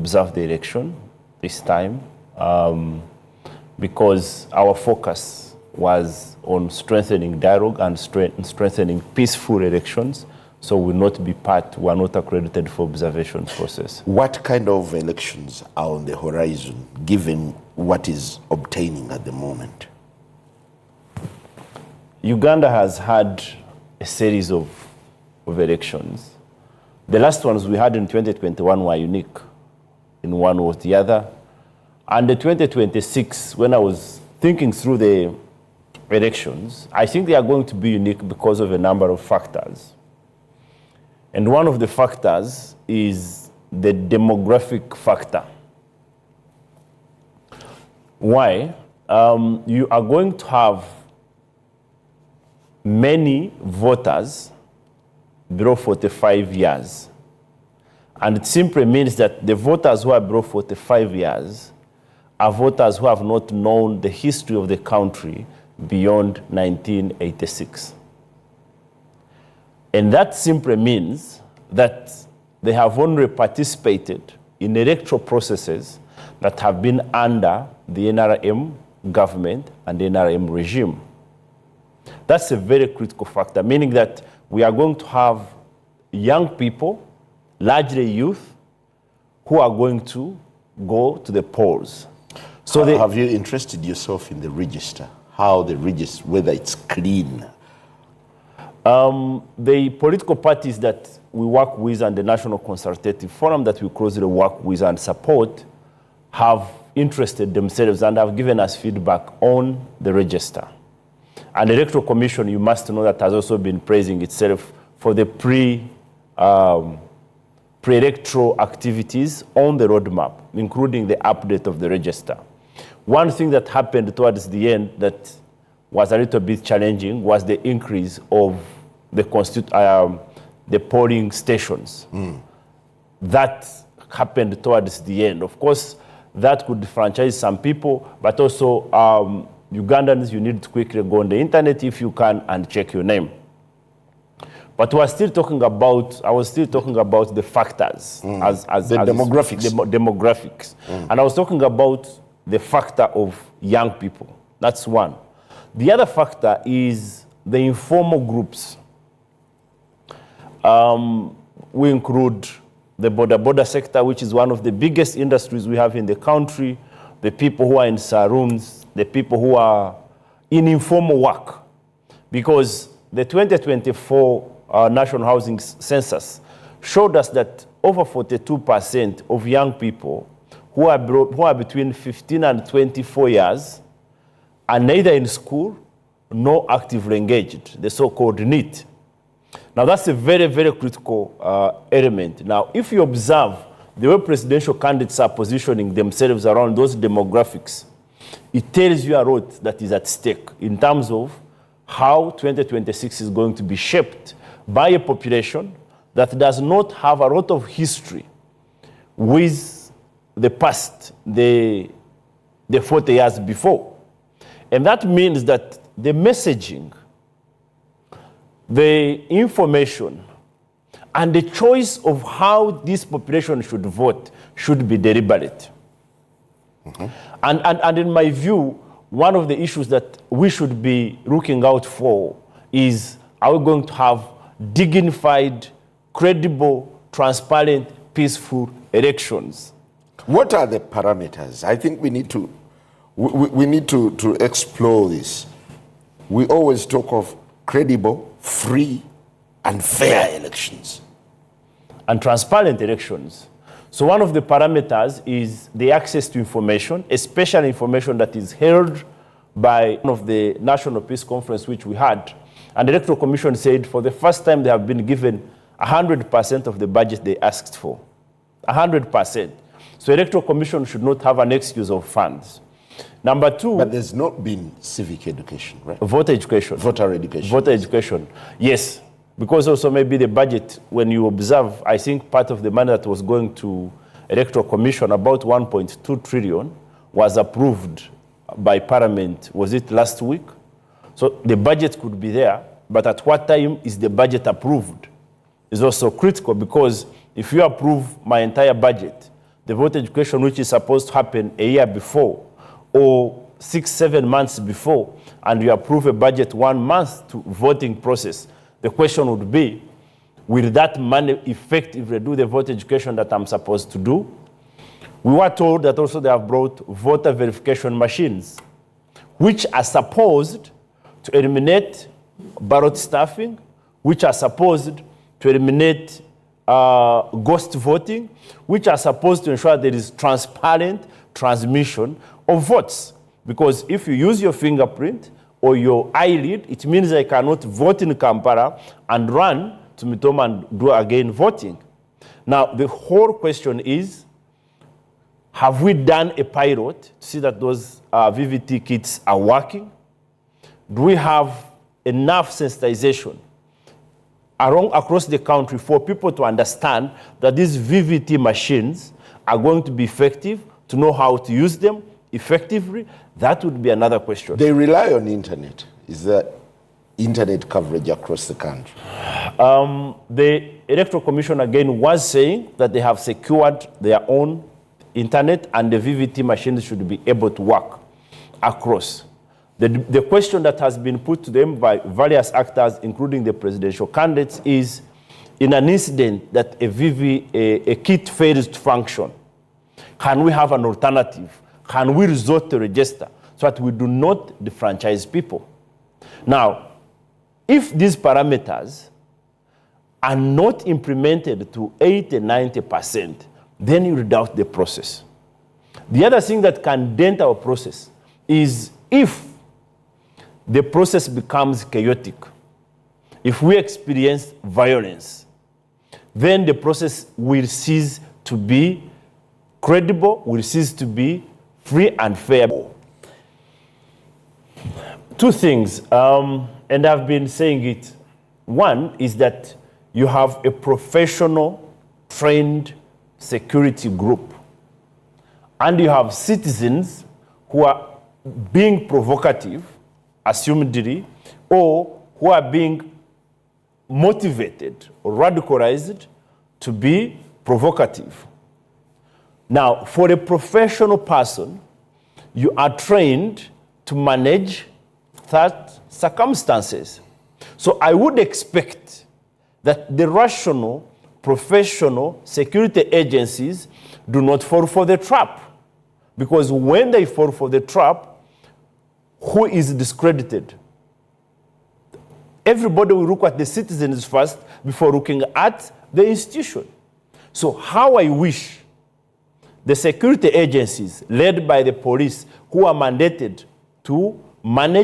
observe the election this time because our focus was on strengthening dialogue and strengthening peaceful elections. So we are not accredited for observation process. What kind of elections are on the horizon, given what is obtaining at the moment? Uganda has had a series of elections. The last ones we had in 2021 were unique in one or the other. And the 2026, when I was thinking through the elections, I think they are going to be unique because of a number of factors. And one of the factors is the demographic factor. Why? You are going to have many voters below 45 years. And it simply means that the voters who are below 45 years are voters who have not known the history of the country beyond 1986. And that simply means that they have only participated in electoral processes that have been under the NRM government and the NRM regime. That's a very critical factor, meaning that we are going to have young people, largely youth, who are going to go to the polls. So have you interested yourself in the register? How the register, whether it's clean? The political parties that we work with and the National Consultative Forum that we closely work with and support have interested themselves and have given us feedback on the register. And the Electoral Commission, you must know, that has also been praising itself for the pre-electoral activities on the roadmap, including the update of the register. One thing that happened towards the end that was a little bit challenging was the increase of the polling stations. That happened towards the end. Of course, that could franchise some people, but also Ugandans, you need to quickly go on the internet if you can and check your name. But I was still talking about the factors as the demographics. Demographics. And I was talking about the factor of young people. That's one. The other factor is the informal groups. We include the border sector, which is one of the biggest industries we have in the country, the people who are in saloons, the people who are in informal work. Because the 2024 National Housing Census showed us that over 42% of young people who are between 15 and 24 years are neither in school nor actively engaged, the so-called NEET. Now, that's a very, very critical element. Now, if you observe the way presidential candidates are positioning themselves around those demographics, it tells you a lot that is at stake in terms of how 2026 is going to be shaped by a population that does not have a lot of history with the past, the 40 years before. And that means that the messaging, the information, and the choice of how this population should vote should be deliberate. And in my view, one of the issues that we should be looking out for is, are we going to have dignified, credible, transparent, peaceful elections? What are the parameters? I think we need to explore this. We always talk of credible, free, and fair elections. And transparent elections. So one of the parameters is the access to information, especially information that is held by one of the National Peace Conference which we had. And the Electoral Commission said for the first time they have been given 100% of the budget they asked for. 100%. So Electoral Commission should not have an excuse of funds. Number two... But there's not been civic education, right? Voter education. Voter education. Voter education, yes. Because also maybe the budget, when you observe, I think part of the money that was going to Electoral Commission, about 1.2 trillion, was approved by Parliament, was it last week? So the budget could be there, but at what time is the budget approved? Is also critical, because if you approve my entire budget, the voter education which is supposed to happen a year before or 6-7 months before, and you approve a budget 1 month to voting process, the question would be, will that money effectively do the voter education that I'm supposed to do? We were told that also they have brought voter verification machines, which are supposed to eliminate ballot stuffing, which are supposed to eliminate ghost voting, which are supposed to ensure there is transparent transmission of votes. Because if you use your fingerprint or your eyelid, it means I cannot vote in Kampala and run to Mitoma and do again voting. Now, the whole question is, have we done a pilot to see that those VVT kits are working? Do we have enough sensitization across the country for people to understand that these VVT machines are going to be effective, to know how to use them effectively? That would be another question. They rely on internet. Is there internet coverage across the country? The Electoral Commission again was saying that they have secured their own internet and the VVT machines should be able to work across. The question that has been put to them by various actors, including the presidential candidates, is in an incident that a kit fails to function, can we have an alternative? Can we resort to register so that we do not defranchise people? Now, if these parameters are not implemented to 80-90%, then you doubt the process. The other thing that can dent our process is if the process becomes chaotic, if we experience violence, then the process will cease to be credible, will cease to be free and fair. Two things, and I've been saying it. One is that you have a professional, trained security group, and you have citizens who are being provocative, assumedly, or who are being motivated or radicalized to be provocative. Now, for a professional person, you are trained to manage that circumstances. So I would expect that the rational, professional security agencies do not fall for the trap. Because when they fall for the trap, who is discredited? Everybody will look at the citizens first before looking at the institution. So how I wish the security agencies led by the police who are mandated to manage